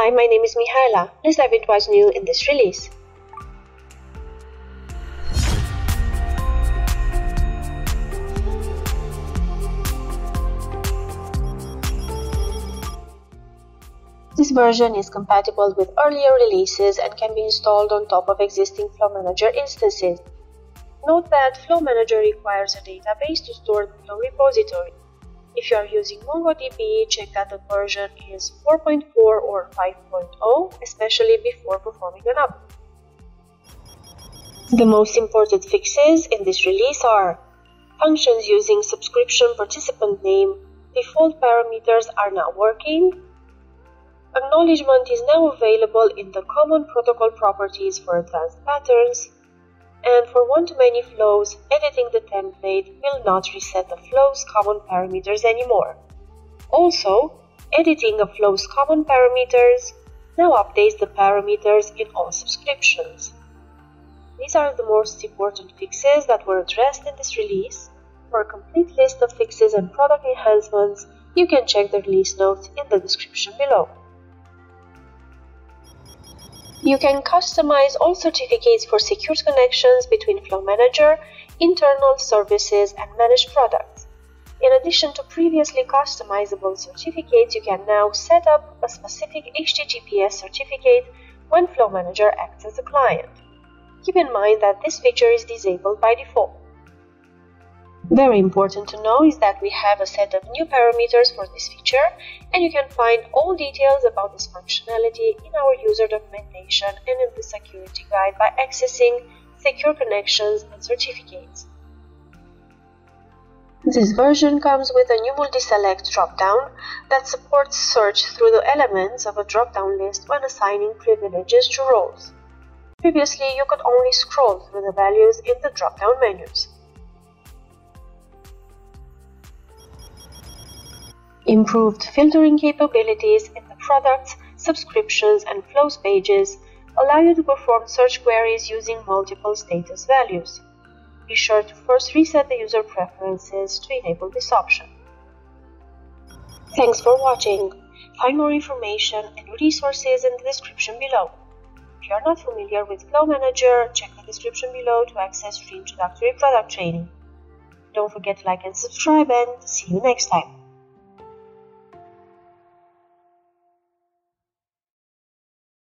Hi, my name is Mihaela. Let's dive into what's new in this release. This version is compatible with earlier releases and can be installed on top of existing Flow Manager instances. Note that Flow Manager requires a database to store the Flow repository. If you are using MongoDB, check that the version is 4.4 or 5.0, especially before performing an update. The most important fixes in this release are functions using subscription participant name, default parameters are now working. Acknowledgement is now available in the common protocol properties for advanced patterns. And for one-to-many flows, editing the template will not reset the flow's common parameters anymore. Also, editing a flow's common parameters now updates the parameters in all subscriptions. These are the most important fixes that were addressed in this release. For a complete list of fixes and product enhancements, you can check the release notes in the description below. You can customize all certificates for secure connections between Flow Manager, internal services, and managed products. In addition to previously customizable certificates, you can now set up a specific HTTPS certificate when Flow Manager acts as a client. Keep in mind that this feature is disabled by default. Very important to know is that we have a set of new parameters for this feature, and you can find all details about this functionality in our user documentation and in the security guide by accessing Secure Connections and Certificates. This version comes with a new multi-select dropdown that supports search through the elements of a dropdown list when assigning privileges to roles. Previously, you could only scroll through the values in the dropdown menus. Improved filtering capabilities in the products, subscriptions, and flows pages allow you to perform search queries using multiple status values. Be sure to first reset the user preferences to enable this option. Thanks for watching. Find more information and resources in the description below. If you are not familiar with Flow Manager, check the description below to access free introductory product training. Don't forget to like and subscribe, and see you next time.